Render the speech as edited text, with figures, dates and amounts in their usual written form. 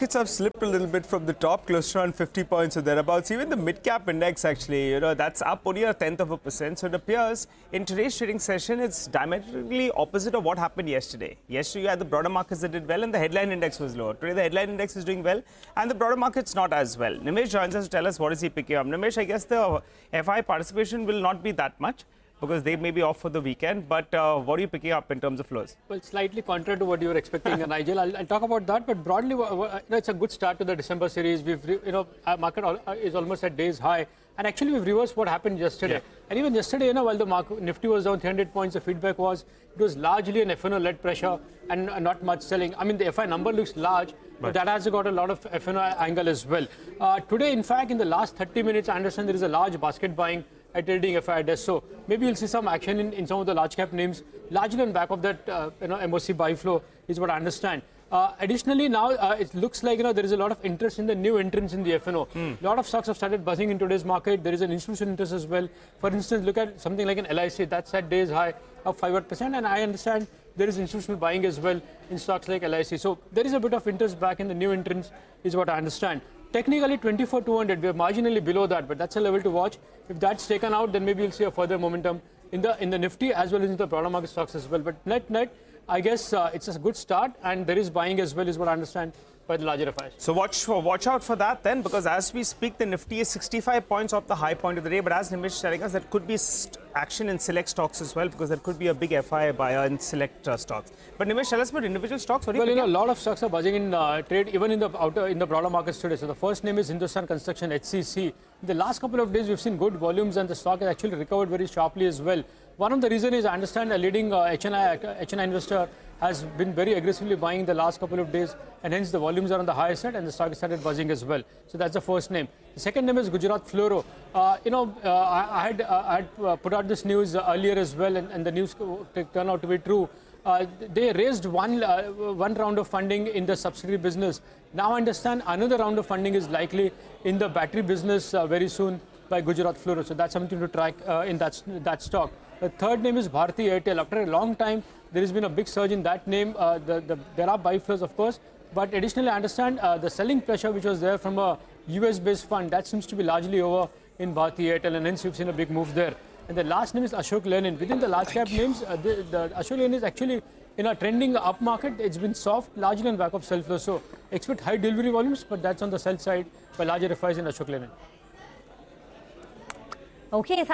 Markets have slipped a little bit from the top, close to around 50 points or thereabouts. Even the mid-cap index, actually, that's up only 0.1%. So it appears in today's trading session, it's diametrically opposite of what happened yesterday. Yesterday, you had the broader markets that did well and the headline index was lower. Today, the headline index is doing well and the broader market's not as well. Nimesh joins us to tell us what is he picking up. Nimesh, I guess the FI participation will not be that much, because they may be off for the weekend. But what are you picking up in terms of flows? Well, slightly contrary to what you were expecting, Nigel. I'll talk about that. But broadly, it's a good start to the December series. Our market is almost at day's high. And actually, we've reversed what happened yesterday. Yeah. And even yesterday, while the Nifty was down 300 points, the feedback was it was largely an FNO-led pressure and not much selling. I mean, the FI number looks large, but that has got a lot of FNO angle as well. Today, in fact, in the last 30 minutes, I understand there is a large basket buying at trading FI desk. So maybe you'll see some action in some of the large cap names, largely on back of that MOC buy flow is what I understand. Additionally, now it looks like there is a lot of interest in the new entrants in the FNO. A lot of stocks have started buzzing in today's market. There is an institutional interest as well. For instance, look at something like an LIC that's at day's high of 5%, and I understand there is institutional buying as well in stocks like LIC. So there is a bit of interest back in the new entrants is what I understand. Technically 24,200, we are marginally below that, but that's a level to watch. If that's taken out, then maybe you'll see a further momentum in the Nifty as well as in the broader market stocks as well. But net, I guess it's a good start, and there is buying as well, is what I understand, by the larger FIs. So watch out for that then, because as we speak, the Nifty is 65 points off the high point of the day. But as Nimesh is telling us, there could be action in select stocks as well, because there could be a big FI buyer in select stocks. But Nimesh, tell us about individual stocks. Well, a lot of stocks are buzzing in trade, even in the broader markets today. So the first name is Hindustan Construction, HCC. In the last couple of days, we've seen good volumes, and the stock has actually recovered very sharply as well. One of the reasons is, I understand, a leading HNI investor has been very aggressively buying in the last couple of days, and hence the volumes are on the higher side, and the stock started buzzing as well. So that's the first name. The second name is Gujarat Fluoro. I had put out this news earlier as well, and the news turned out to be true. They raised one round of funding in the subsidiary business. Now I understand another round of funding is likely in the battery business very soon by Gujarat Fluoro. So that's something to track in that stock. The third name is Bharti Airtel. After a long time, there has been a big surge in that name. There are buy flows, of course, but additionally, I understand the selling pressure which was there from a US-based fund, that seems to be largely over in Bharti Airtel, and hence you've seen a big move there. And the last name is Ashok Leyland. Within the large cap names, the Ashok Leyland is actually in a trending up market. It's been soft, largely on back of sell flow. So expect high delivery volumes, but that's on the sell side by larger FIs in Ashok Leyland. Okay, thank